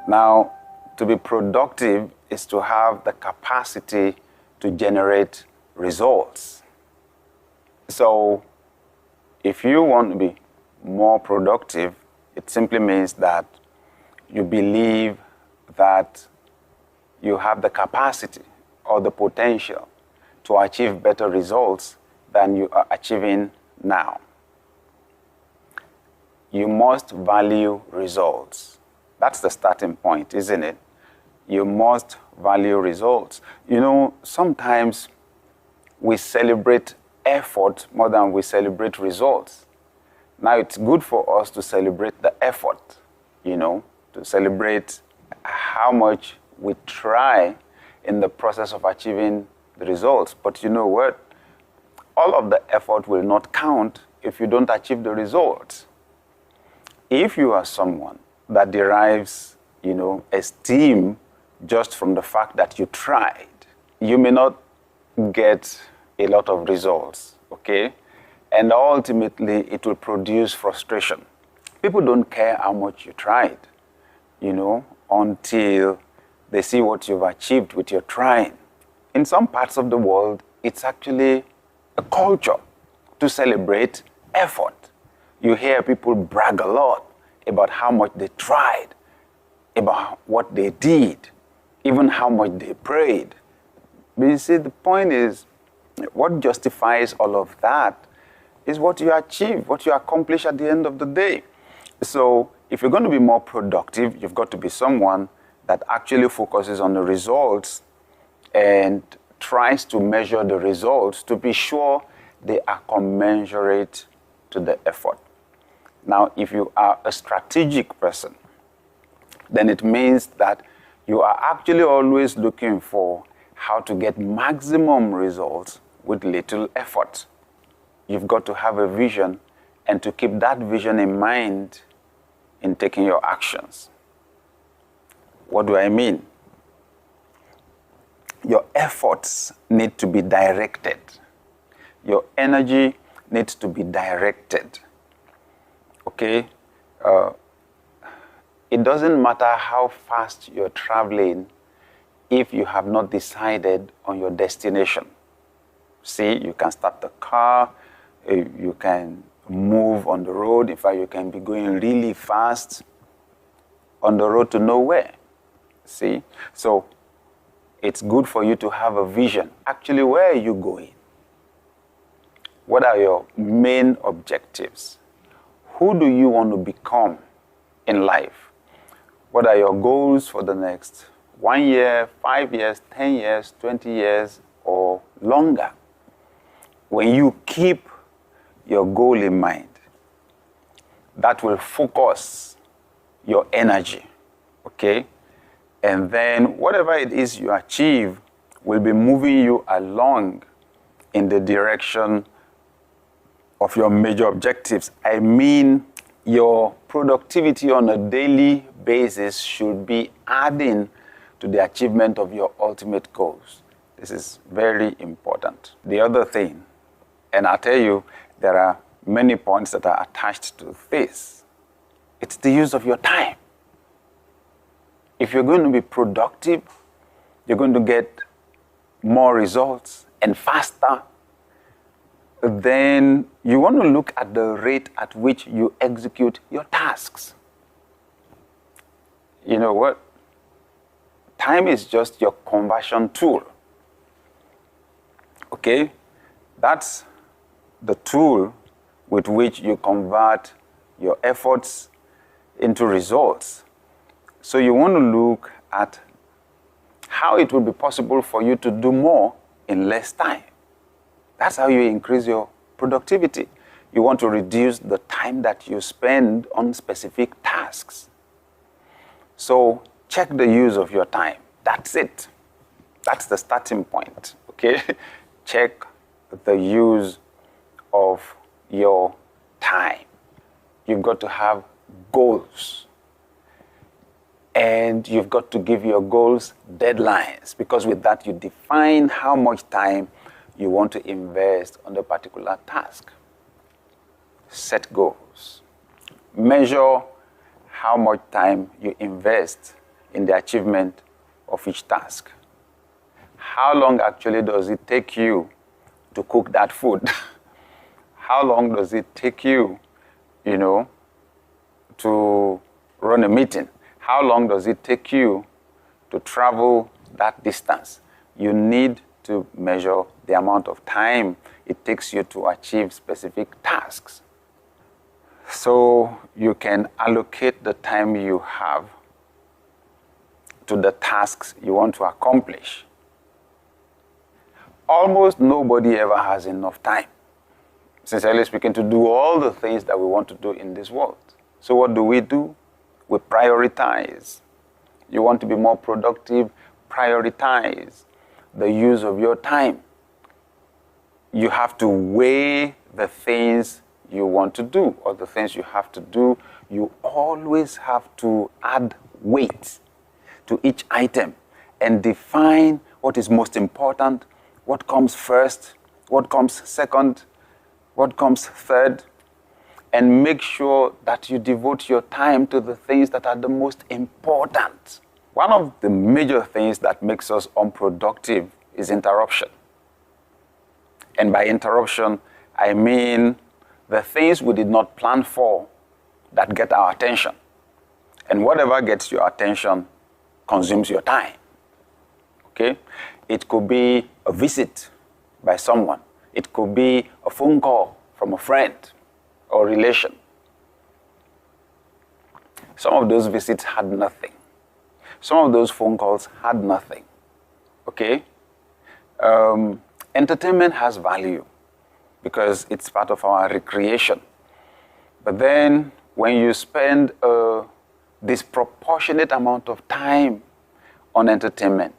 Now, to be productive is to have the capacity to generate results. So, if you want to be more productive, it simply means that you believe that you have the capacity or the potential to achieve better results than you are achieving now. You must value results. That's the starting point, isn't it? You must value results. You know, sometimes we celebrate effort more than we celebrate results. Now, it's good for us to celebrate the effort, you know, to celebrate how much we try in the process of achieving the results. But you know what? All of the effort will not count if you don't achieve the results. If you are someone that derives, you know, esteem just from the fact that you tried, you may not get a lot of results, okay? And ultimately, it will produce frustration. People don't care how much you tried, you know, until they see what you've achieved with your trying. In some parts of the world, it's actually a culture to celebrate effort. You hear people brag a lot about how much they tried, about what they did, even how much they prayed. But you see, the point is, what justifies all of that is what you achieve, what you accomplish at the end of the day. So if you're going to be more productive, you've got to be someone that actually focuses on the results and tries to measure the results to be sure they are commensurate to the effort. Now, if you are a strategic person, then it means that you are actually always looking for how to get maximum results with little effort. You've got to have a vision and to keep that vision in mind in taking your actions. What do I mean? Your efforts need to be directed. Your energy needs to be directed. Okay? It doesn't matter how fast you're traveling if you have not decided on your destination. See, you can start the car, you can move on the road. In fact, you can be going really fast on the road to nowhere. See? So, it's good for you to have a vision. Actually, where are you going? What are your main objectives? Who do you want to become in life? What are your goals for the next 1 year, 5 years, 10 years, 20 years, or longer? When you keep your goal in mind, that will focus your energy, okay? And then whatever it is you achieve will be moving you along in the direction of your major objectives. I mean, your productivity on a daily basis should be adding to the achievement of your ultimate goals. This is very important. The other thing, and I'll tell you, there are many points that are attached to this. It's the use of your time. If you're going to be productive, you're going to get more results and faster, then you want to look at the rate at which you execute your tasks. You know what? Time is just your conversion tool. Okay? That's the tool with which you convert your efforts into results. So you want to look at how it will be possible for you to do more in less time. That's how you increase your productivity. You want to reduce the time that you spend on specific tasks. So check the use of your time. That's it. That's the starting point, okay? Check the use of your time. You've got to have goals. And you've got to give your goals deadlines, because with that you define how much time you want to invest on a particular task. Set goals. Measure how much time you invest in the achievement of each task. How long actually does it take you to cook that food? How long does it take you, to run a meeting? How long does it take you to travel that distance? You need to measure the amount of time it takes you to achieve specific tasks. So you can allocate the time you have to the tasks you want to accomplish. Almost nobody ever has enough time, sincerely speaking, to do all the things that we want to do in this world. So what do? We prioritize. You want to be more productive? Prioritize the use of your time. You have to weigh the things you want to do or the things you have to do. You always have to add weight to each item and define what is most important, what comes first, what comes second, what comes third, and make sure that you devote your time to the things that are the most important. One of the major things that makes us unproductive is interruption. And by interruption, I mean the things we did not plan for that get our attention. And whatever gets your attention consumes your time. Okay? It could be a visit by someone. It could be a phone call from a friend or relation. Some of those visits had nothing. Some of those phone calls had nothing. Okay? Entertainment has value because it's part of our recreation. But then when you spend a disproportionate amount of time on entertainment,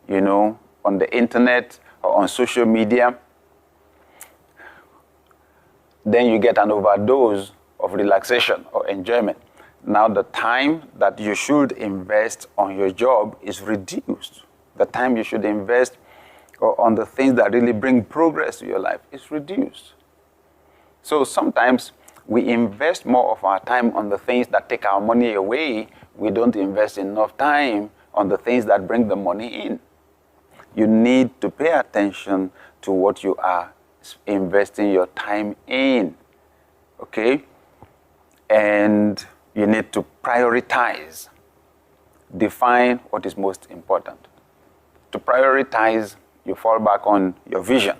on the internet or on social media, then you get an overdose of relaxation or enjoyment. Now the time that you should invest on your job is reduced. The time you should invest on the things that really bring progress to your life is reduced. So sometimes we invest more of our time on the things that take our money away. We don't invest enough time on the things that bring the money in. You need to pay attention to what you are investing your time in, okay? And you need to prioritize. Define what is most important. To prioritize, you fall back on your vision.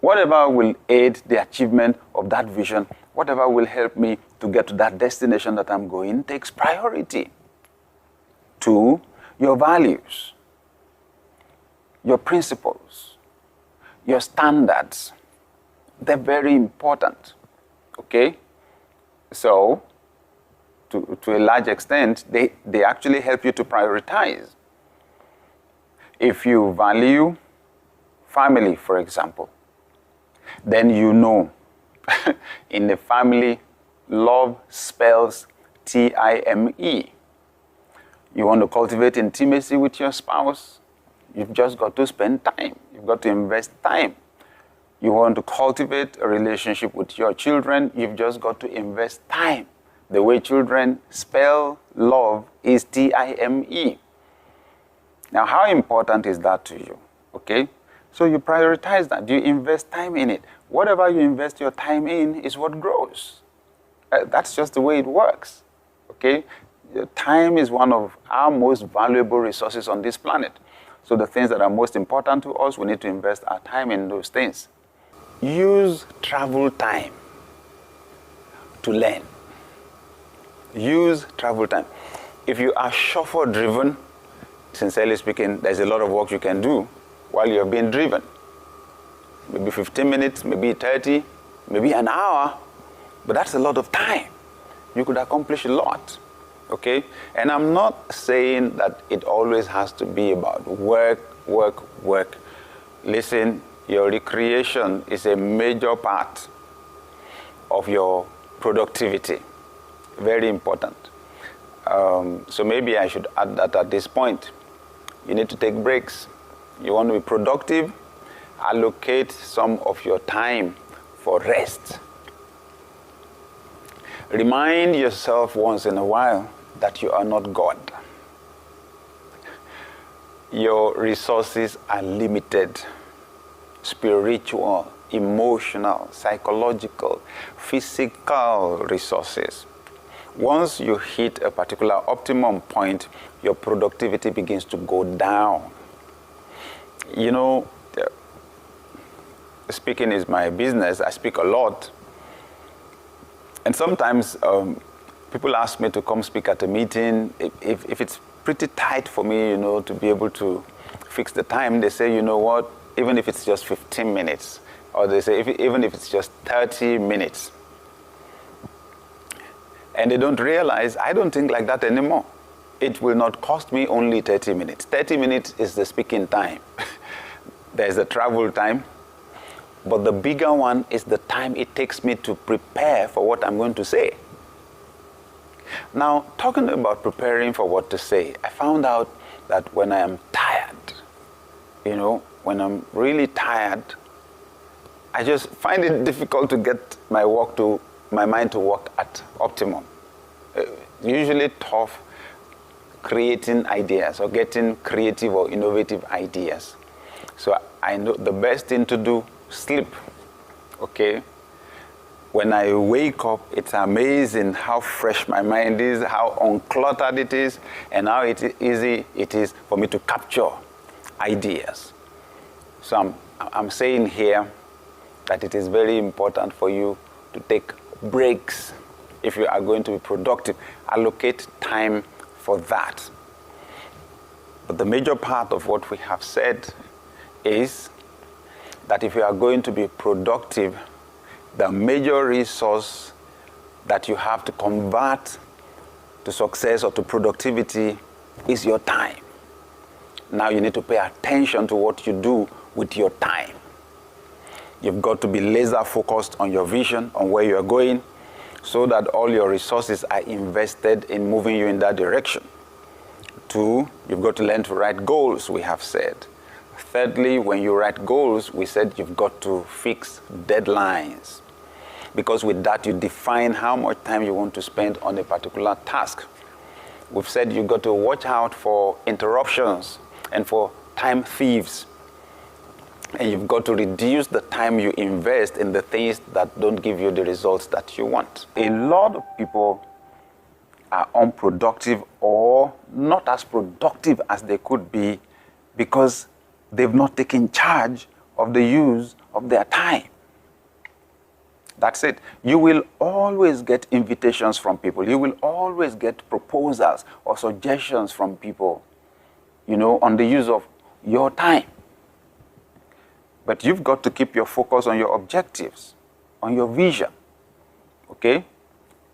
Whatever will aid the achievement of that vision, whatever will help me to get to that destination that I'm going, takes priority. 2, your values, your principles, your standards. They're very important, okay? So, to a large extent, they actually help you to prioritize. If you value family, for example, then in the family, love spells T-I-M-E. You want to cultivate intimacy with your spouse, you've just got to spend time. You've got to invest time. You want to cultivate a relationship with your children, you've just got to invest time. The way children spell love is T-I-M-E. Now, how important is that to you? Okay? So you prioritize that. You invest time in it. Whatever you invest your time in is what grows. That's just the way it works. Okay? Time is one of our most valuable resources on this planet. So the things that are most important to us, we need to invest our time in those things. Use travel time to learn. Use travel time. If you are chauffeur-driven, sincerely speaking, there's a lot of work you can do while you're being driven. Maybe 15 minutes, maybe 30, maybe an hour, but that's a lot of time. You could accomplish a lot, okay? And I'm not saying that it always has to be about work. Listen, your recreation is a major part of your productivity. Very important. So maybe I should add that at this point. You need to take breaks. You want to be productive, allocate some of your time for rest. Remind yourself once in a while that you are not God. Your resources are limited. Spiritual, emotional, psychological, physical resources. Once you hit a particular optimum point, your productivity begins to go down. You know, speaking is my business. I speak a lot. And sometimes people ask me to come speak at a meeting. If it's pretty tight for me, you know, to be able to fix the time, they say, you know what, even if it's just 15 minutes, or they say even if it's just 30 minutes. And they don't realize I don't think like that anymore. It will not cost me only 30 minutes. 30 minutes is the speaking time. There's the travel time. But the bigger one is the time it takes me to prepare for what I'm going to say. Now, talking about preparing for what to say, I found out that when I am tired, you know, when I'm really tired, I just find it difficult to get my mind to work at optimum. Usually tough creating ideas or getting creative or innovative ideas. So I know the best thing to do, sleep. Okay? When I wake up, it's amazing how fresh my mind is, how uncluttered it is, and how easy it is for me to capture ideas. So I'm saying here that it is very important for you to take breaks if you are going to be productive. Allocate time for that. But the major part of what we have said is that if you are going to be productive, the major resource that you have to convert to success or to productivity is your time. Now you need to pay attention to what you do with your time. You've got to be laser focused on your vision, on where you're going, so that all your resources are invested in moving you in that direction. 2, you've got to learn to write goals, we have said. Thirdly, when you write goals, we said you've got to fix deadlines. Because with that, you define how much time you want to spend on a particular task. We've said you've got to watch out for interruptions and for time thieves. And you've got to reduce the time you invest in the things that don't give you the results that you want. A lot of people are unproductive or not as productive as they could be because they've not taken charge of the use of their time. That's it. You will always get invitations from people. You will always get proposals or suggestions from people, you know, on the use of your time. But you've got to keep your focus on your objectives, on your vision, okay?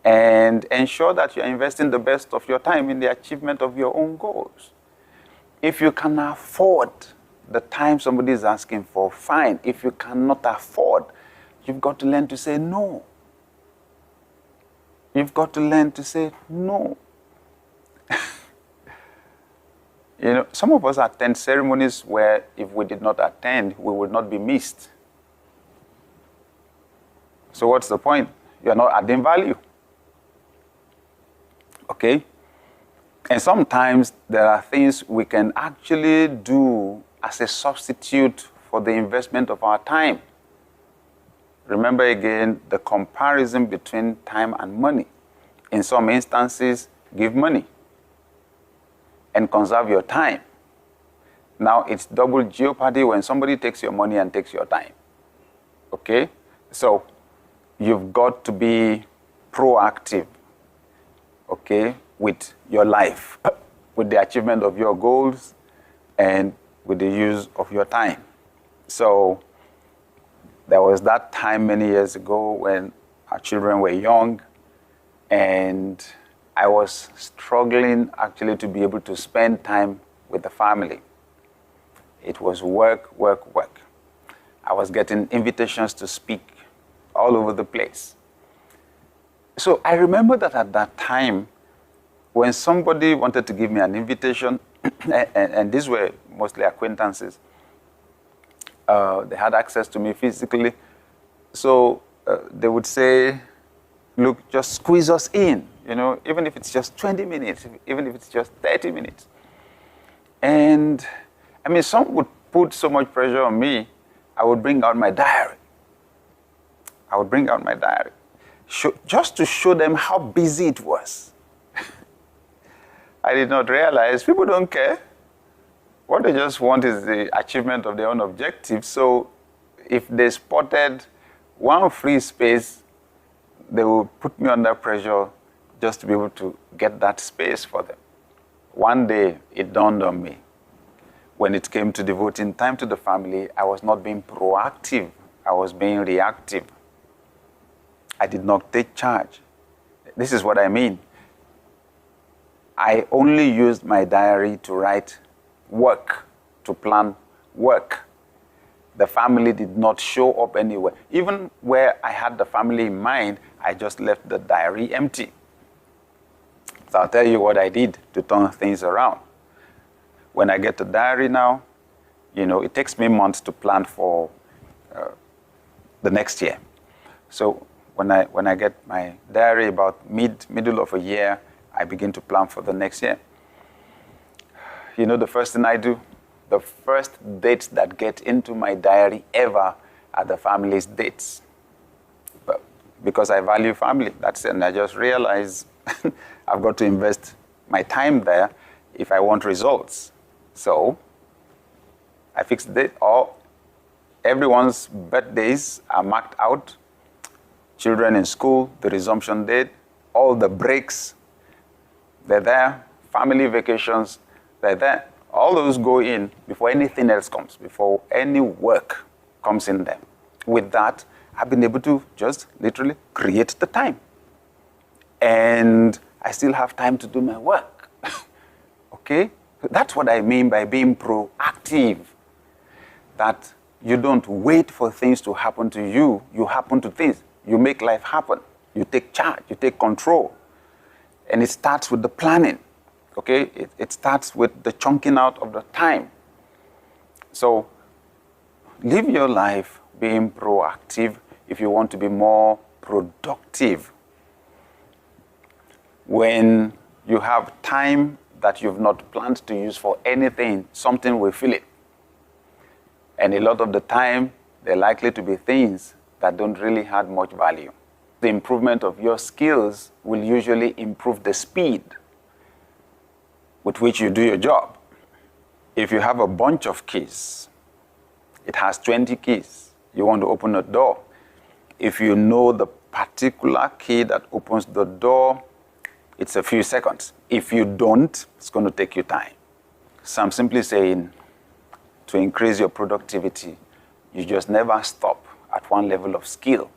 And ensure that you're investing the best of your time in the achievement of your own goals. If you can afford the time somebody is asking for, fine. If you cannot afford, you've got to learn to say no. You've got to learn to say no. You know, some of us attend ceremonies where if we did not attend, we would not be missed. So what's the point? You're not adding value. Okay? And sometimes there are things we can actually do as a substitute for the investment of our time. Remember again the comparison between time and money. In some instances, give money and conserve your time. Now it's double jeopardy when somebody takes your money and takes your time. Okay? So you've got to be proactive, okay, with your life, with the achievement of your goals and with the use of your time. So there was that time many years ago when our children were young and I was struggling actually to be able to spend time with the family. It was work, work, work. I was getting invitations to speak all over the place. So I remember that at that time, when somebody wanted to give me an invitation, and these were mostly acquaintances, they had access to me physically. So they would say, look, just squeeze us in. even if it's just 20 minutes, even if it's just 30 minutes. And I mean, some would put so much pressure on me, I would bring out my diary. Just to show them how busy it was. I did not realize people don't care. What they just want is the achievement of their own objective. So if they spotted one free space, they will put me under pressure just to be able to get that space for them. One day, it dawned on me. When it came to devoting time to the family, I was not being proactive. I was being reactive. I did not take charge. This is what I mean. I only used my diary to write work, to plan work. The family did not show up anywhere. Even where I had the family in mind, I just left the diary empty. So I'll tell you what I did to turn things around. When I get the diary now, it takes me months to plan for the next year. So when I get my diary about middle of a year, I begin to plan for the next year. The first thing I do, the first dates that get into my diary ever are the family's dates. But because I value family, that's it. And I just realize I've got to invest my time there if I want results. So I fixed the date. Everyone's birthdays are marked out. Children in school, the resumption date, all the breaks, they're there. Family vacations, they're there. All those go in before anything else comes, before any work comes in there. With that, I've been able to just literally create the time. And I still have time to do my work. Okay? That's what I mean by being proactive. That you don't wait for things to happen to you. You happen to things. You make life happen. You take charge. You take control. And it starts with the planning. Okay? It starts with the chunking out of the time. So live your life being proactive if you want to be more productive. When you have time that you've not planned to use for anything, something will fill it. And a lot of the time, they're likely to be things that don't really have much value. The improvement of your skills will usually improve the speed with which you do your job. If you have a bunch of keys, it has 20 keys. You want to open a door. If you know the particular key that opens the door, it's a few seconds. If you don't, it's going to take you time. So I'm simply saying, to increase your productivity, you just never stop at one level of skill.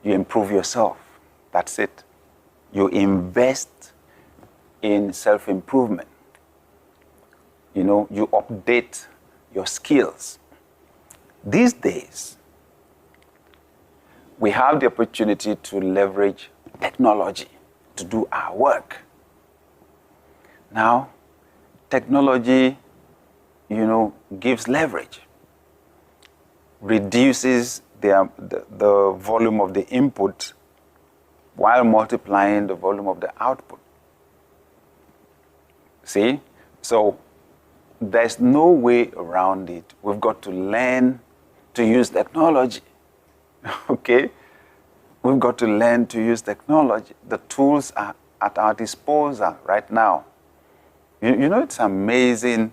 You improve yourself. That's it. You invest in self-improvement. You update your skills. These days, we have the opportunity to leverage technology to do our work. Now, technology, gives leverage, reduces the volume of the input while multiplying the volume of the output. See? So there's no way around it. We've got to learn to use technology. Okay? We've got to learn to use technology. The tools are at our disposal right now. It's amazing.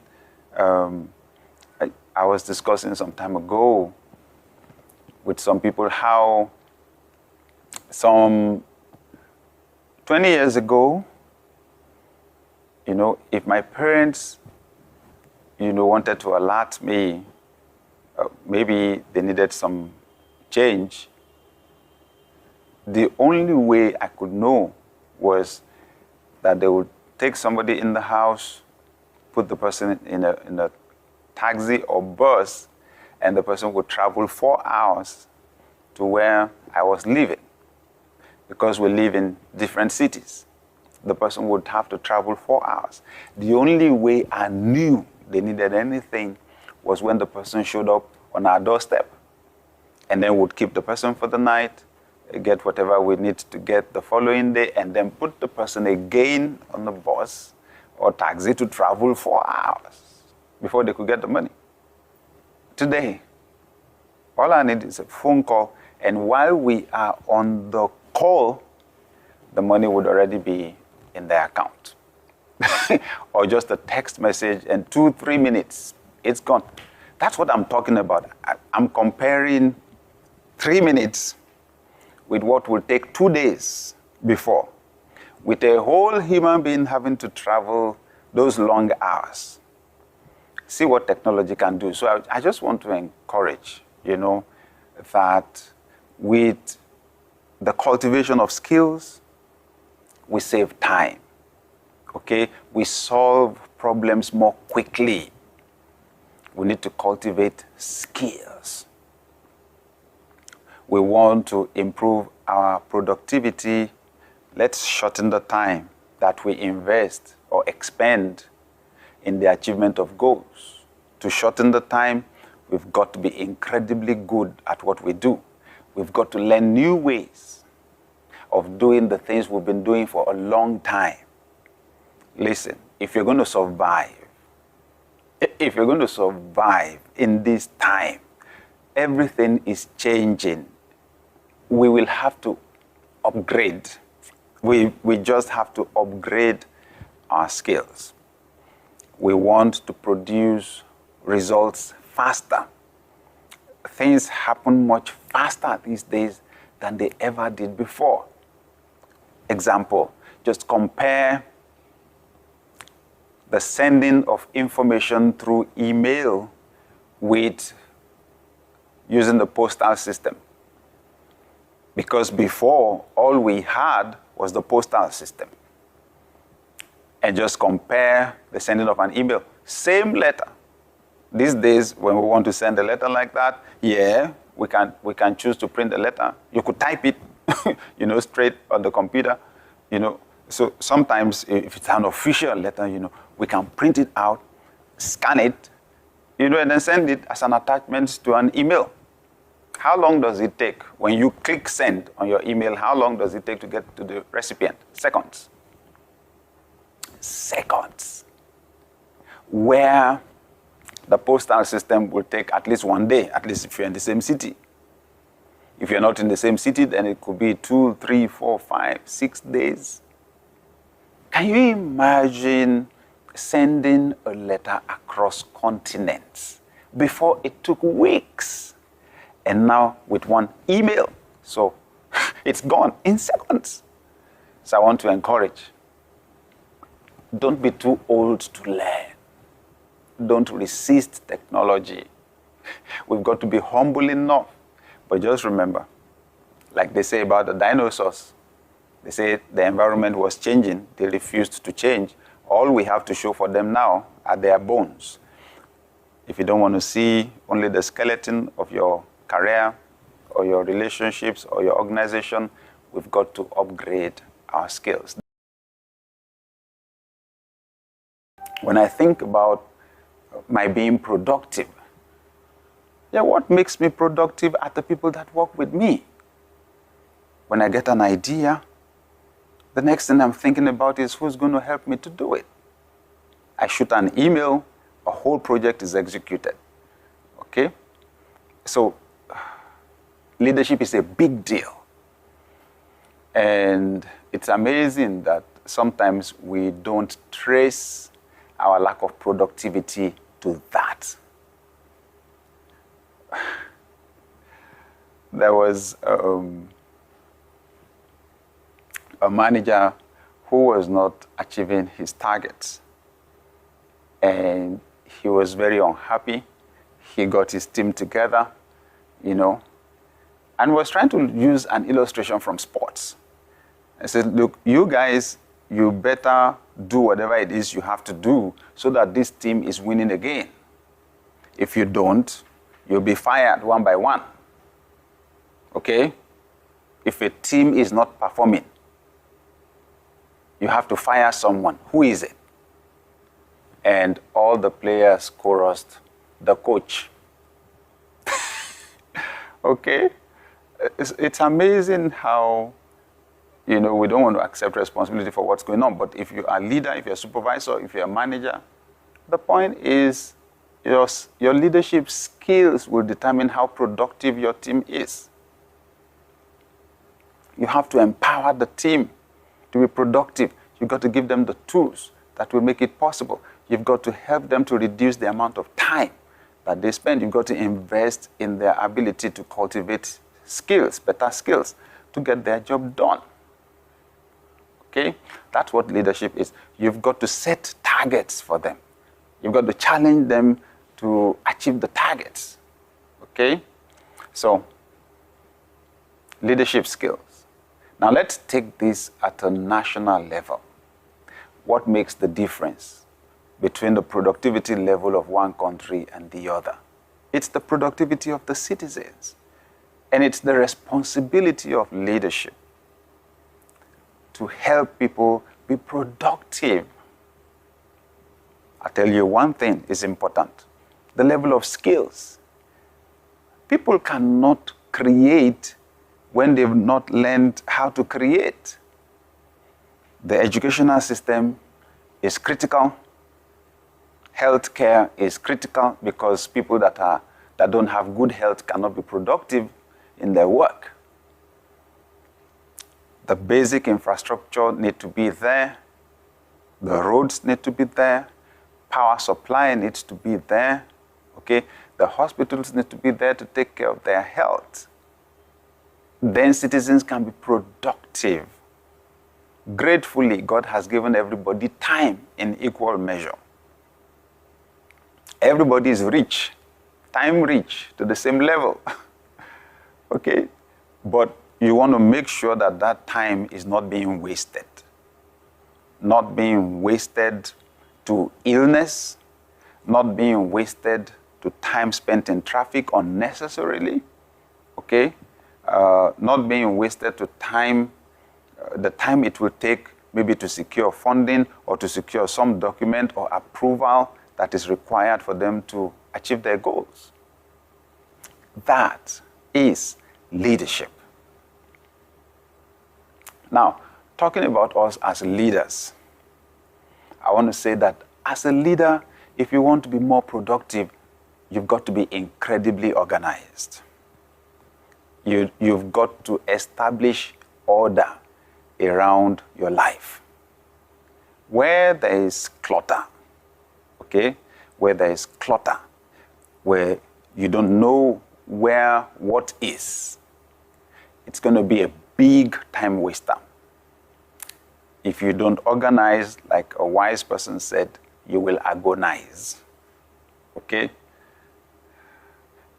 I was discussing some time ago with some people how some 20 years ago, if my parents, wanted to alert me, maybe they needed some change, the only way I could know was that they would take somebody in the house, put the person in a taxi or bus, and the person would travel 4 hours to where I was living. Because we live in different cities, the person would have to travel 4 hours. The only way I knew they needed anything was when the person showed up on our doorstep, and then would keep the person for the night, get whatever we need to get the following day, and then put the person again on the bus or taxi to travel 4 hours before they could get the money. Today, all I need is a phone call, and while we are on the call, the money would already be in their account. Or just a text message, and 2-3 minutes, it's gone. That's what I'm talking about. I'm comparing 3 minutes with what will take 2 days before, with a whole human being having to travel those long hours. See what technology can do. So I just want to encourage, that with the cultivation of skills, we save time, okay? We solve problems more quickly. We need to cultivate skills. We want to improve our productivity. Let's shorten the time that we invest or expend in the achievement of goals. To shorten the time, we've got to be incredibly good at what we do. We've got to learn new ways of doing the things we've been doing for a long time. Listen, if you're going to survive in this time, everything is changing. We will have to upgrade. We just have to upgrade our skills. We want to produce results faster. Things happen much faster these days than they ever did before. Example, just compare the sending of information through email with using the postal system. Because before, all we had was the postal system. And just compare the sending of an email. Same letter. These days, when we want to send a letter like that, yeah, we can choose to print the letter. You could type it, straight on the computer, So sometimes, if it's an official letter, we can print it out, scan it, and then send it as an attachment to an email. How long does it take? When you click send on your email, how long does it take to get to the recipient? Seconds. Seconds. Where the postal system will take at least 1 day, at least if you're in the same city. If you're not in the same city, then it could be 2, 3, 4, 5, 6 days. Can you imagine sending a letter across continents? Before it took weeks. And now with one email, so it's gone in seconds. So I want to encourage, don't be too old to learn. Don't resist technology. We've got to be humble enough. But just remember, like they say about the dinosaurs, they say the environment was changing. They refused to change. All we have to show for them now are their bones. If you don't want to see only the skeleton of your career or your relationships or your organization, we've got to upgrade our skills. When I think about my being productive, what makes me productive are the people that work with me. When I get an idea, the next thing I'm thinking about is who's going to help me to do it. I shoot an email, a whole project is executed. Okay? So, leadership is a big deal. And it's amazing that sometimes we don't trace our lack of productivity to that. There was a manager who was not achieving his targets. And he was very unhappy. He got his team together, and was trying to use an illustration from sports. I said, look, you guys, you better do whatever it is you have to do so that this team is winning again. If you don't, you'll be fired one by one. Okay? If a team is not performing, you have to fire someone. Who is it? And all the players chorused, the coach. Okay? It's amazing how, we don't want to accept responsibility for what's going on. But if you are a leader, if you're a supervisor, if you're a manager, the point is your leadership skills will determine how productive your team is. You have to empower the team to be productive. You've got to give them the tools that will make it possible. You've got to help them to reduce the amount of time that they spend. You've got to invest in their ability to cultivate skills, better skills, to get their job done. Okay? That's what leadership is. You've got to set targets for them. You've got to challenge them to achieve the targets. Okay? So, leadership skills. Now let's take this at a national level. What makes the difference between the productivity level of one country and the other? It's the productivity of the citizens. And it's the responsibility of leadership to help people be productive. I tell you one thing is important. The level of skills. People cannot create when they've not learned how to create. The educational system is critical. Healthcare is critical because people that don't have good health cannot be productive in their work. The basic infrastructure need to be there. The roads need to be there. Power supply needs to be there. Okay? The hospitals need to be there to take care of their health. Then citizens can be productive. Gratefully, God has given everybody time in equal measure. Everybody is rich, time rich, to the same level. Okay? But you want to make sure that that time is not being wasted. Not being wasted to illness, not being wasted to time spent in traffic unnecessarily. Okay? Not being wasted to time, the time it will take maybe to secure funding or to secure some document or approval that is required for them to achieve their goals. That is leadership. Now, talking about us as leaders, I want to say that as a leader, if you want to be more productive, you've got to be incredibly organized. You've got to establish order around your life. Where there is clutter, okay? Where there is clutter, where you don't know what is, it's going to be a big time waster. If you don't organize, like a wise person said, you will agonize. Okay?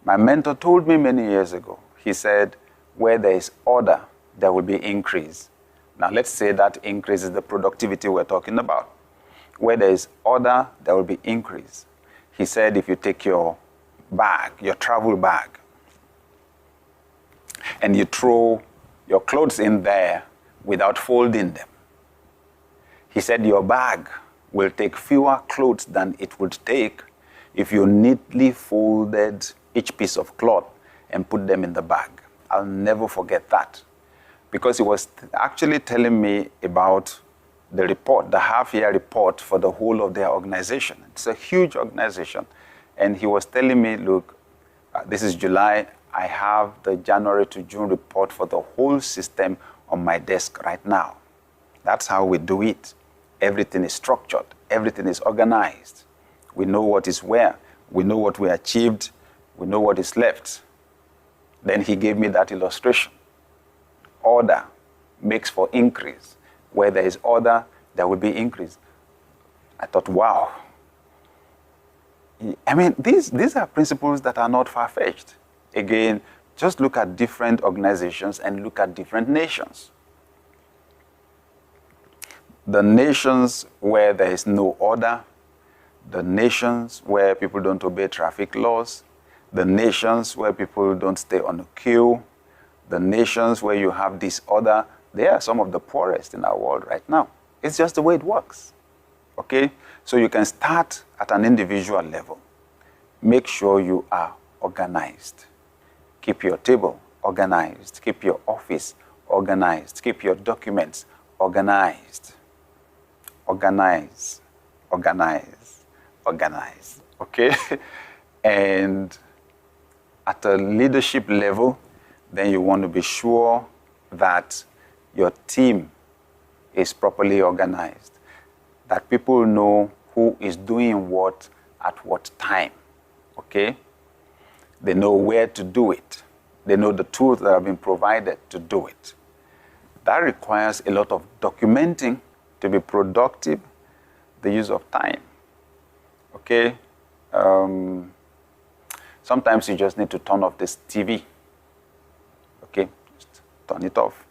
My mentor told me many years ago, he said, where there is order, there will be increase. Now let's say that increase is the productivity we're talking about. Where there is order, there will be increase. He said, if you take your bag, your travel bag, and you throw your clothes in there without folding them, he said your bag will take fewer clothes than it would take if you neatly folded each piece of cloth and put them in the bag. I'll never forget that, because he was actually telling me about the report, the half-year report for the whole of their organization. It's a huge organization. And he was telling me, look, this is July, I have the January to June report for the whole system on my desk right now. That's how we do it. Everything is structured. Everything is organized. We know what is where. We know what we achieved. We know what is left. Then he gave me that illustration. Order makes for increase. Where there is order, there will be increase. I thought, wow. I mean, these are principles that are not far-fetched. Again, just look at different organizations and look at different nations. The nations where there is no order, the nations where people don't obey traffic laws, the nations where people don't stay on a queue, the nations where you have disorder, they are some of the poorest in our world right now. It's just the way it works. Okay? So you can start at an individual level. Make sure you are organized. Keep your table organized. Keep your office organized. Keep your documents organized. Organize, organize, organize. Okay? And at a leadership level, then you want to be sure that your team is properly organized, that people know who is doing what at what time. Okay? They know where to do it. They know the tools that have been provided to do it. That requires a lot of documenting to be productive, the use of time. Okay? Sometimes you just need to turn off this TV. Okay? Just turn it off.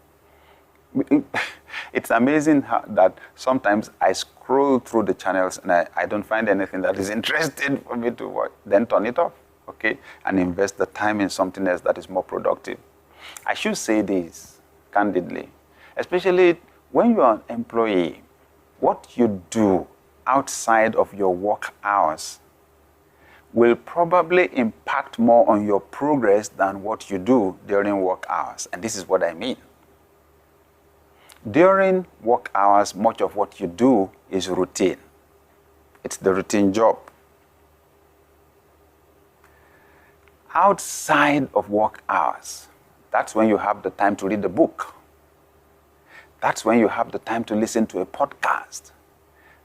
It's amazing that sometimes I scroll through the channels and I don't find anything that is interesting for me to watch. Then turn it off, okay? And invest the time in something else that is more productive. I should say this candidly, especially when you are an employee, what you do outside of your work hours will probably impact more on your progress than what you do during work hours. And this is what I mean. During work hours, much of what you do is routine. It's the routine job. Outside of work hours, that's when you have the time to read a book. That's when you have the time to listen to a podcast.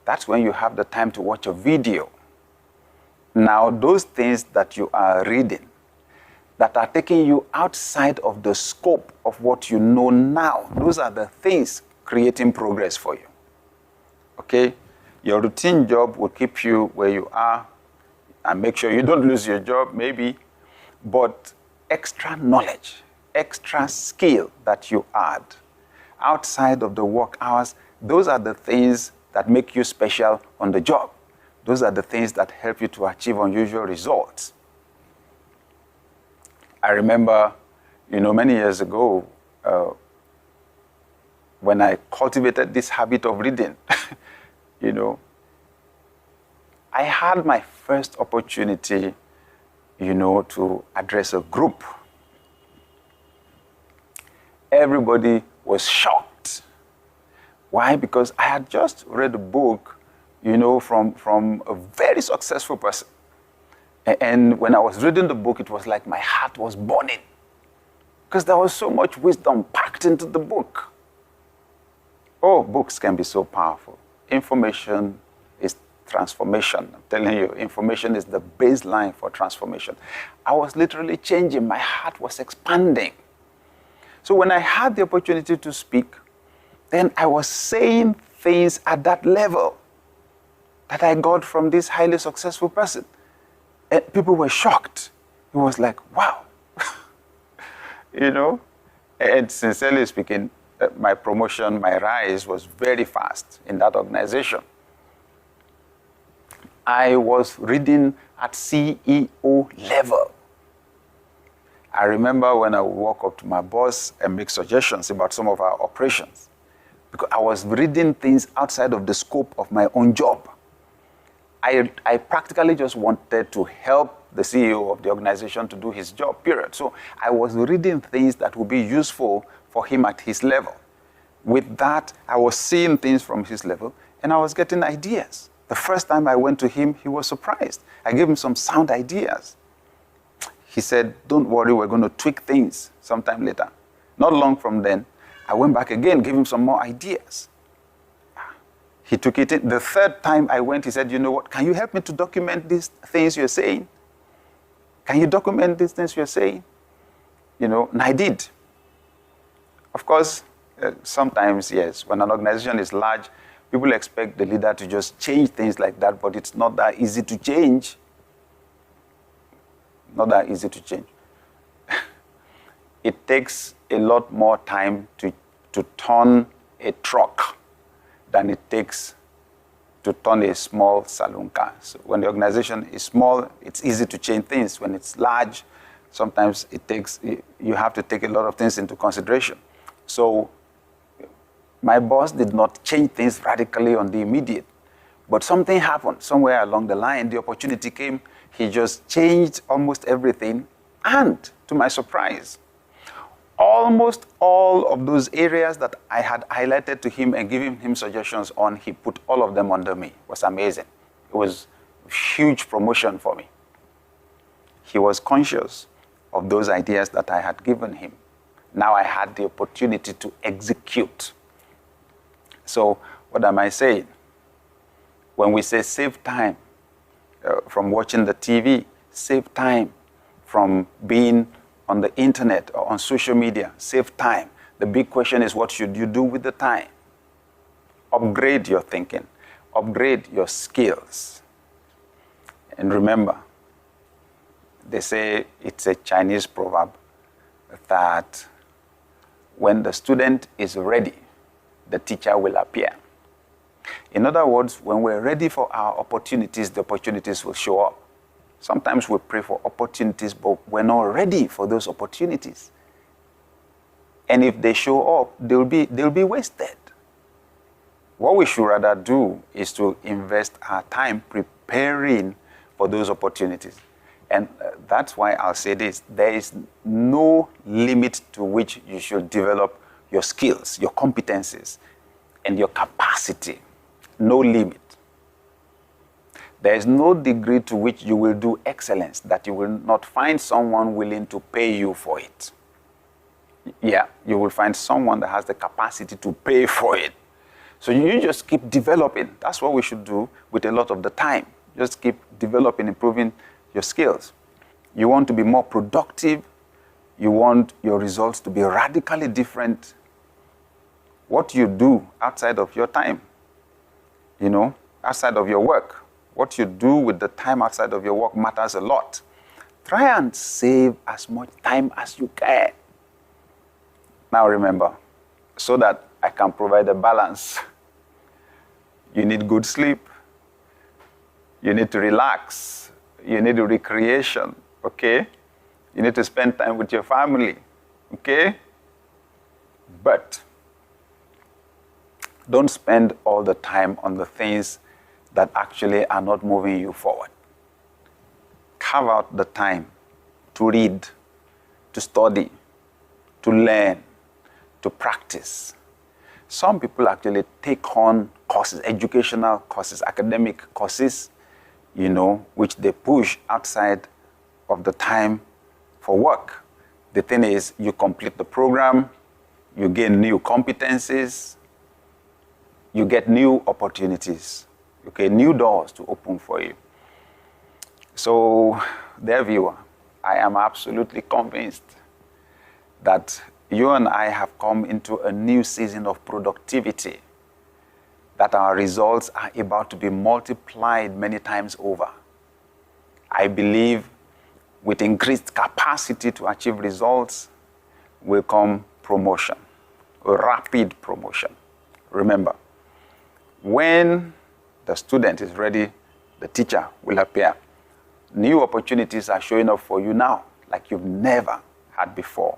That's when you have the time to watch a video. Now, those things that you are reading, that are taking you outside of the scope of what you know now, those are the things creating progress for you. Okay? Your routine job will keep you where you are and make sure you don't lose your job, maybe. But extra knowledge, extra skill that you add outside of the work hours, those are the things that make you special on the job. Those are the things that help you to achieve unusual results. I remember, many years ago, when I cultivated this habit of reading, I had my first opportunity, to address a group. Everybody was shocked. Why? Because I had just read a book, from a very successful person. And when I was reading the book, it was like my heart was burning because there was so much wisdom packed into the book. Oh, books can be so powerful. Information is transformation. I'm telling you, information is the baseline for transformation. I was literally changing. My heart was expanding. So when I had the opportunity to speak, then I was saying things at that level that I got from this highly successful person. And people were shocked. It was like, wow. And sincerely speaking, my promotion, my rise was very fast in that organization. I was reading at CEO level. I remember when I would walk up to my boss and make suggestions about some of our operations, because I was reading things outside of the scope of my own job. I practically just wanted to help the CEO of the organization to do his job, period. So I was reading things that would be useful for him at his level. With that, I was seeing things from his level, and I was getting ideas. The first time I went to him, he was surprised. I gave him some sound ideas. He said, don't worry, we're going to tweak things sometime later. Not long from then, I went back again, gave him some more ideas. He took it in. The third time I went, he said, you know what, can you help me to document these things you're saying? Can you document these things you're saying? And I did. Of course, sometimes, yes, when an organization is large, people expect the leader to just change things like that, but it's not that easy to change. Not that easy to change. It takes a lot more time to turn a truck than it takes to turn a small saloon car. So when the organization is small, it's easy to change things. When it's large, sometimes you have to take a lot of things into consideration. So my boss did not change things radically on the immediate, but something happened somewhere along the line. The opportunity came. He just changed almost everything. And to my surprise, Almost all of those areas that I had highlighted to him and given him suggestions on, he put all of them under me. It was amazing. It was a huge promotion for me. He was conscious of those ideas that I had given him. Now I had the opportunity to execute. So what am I saying? When we say save time from watching the TV, save time from being on the internet or on social media, save time. The big question is, what should you do with the time? Upgrade your thinking, upgrade your skills. And remember, they say, it's a Chinese proverb, that when the student is ready, the teacher will appear. In other words, when we're ready for our opportunities, the opportunities will show up. Sometimes we pray for opportunities, but we're not ready for those opportunities. And if they show up, they'll be wasted. What we should rather do is to invest our time preparing for those opportunities. And that's why I'll say this: there is no limit to which you should develop your skills, your competencies, and your capacity. No limit. There is no degree to which you will do excellence that you will not find someone willing to pay you for it. Yeah, you will find someone that has the capacity to pay for it. So you just keep developing. That's what we should do with a lot of the time. Just keep developing, improving your skills. You want to be more productive. You want your results to be radically different. What you do outside of your time, outside of your work, what you do with the time outside of your work matters a lot. Try and save as much time as you can. Now remember, so that I can provide a balance, you need good sleep. You need to relax. You need recreation, okay? You need to spend time with your family, okay? But don't spend all the time on the things that actually are not moving you forward. Carve out the time to read, to study, to learn, to practice. Some people actually take on courses, educational courses, academic courses, which they push outside of the time for work. The thing is, you complete the program, you gain new competencies, you get new opportunities, okay, new doors to open for you. So, dear viewer, I am absolutely convinced that you and I have come into a new season of productivity, that our results are about to be multiplied many times over. I believe with increased capacity to achieve results will come promotion, rapid promotion. Remember, when the student is ready, the teacher will appear. New opportunities are showing up for you now like you've never had before.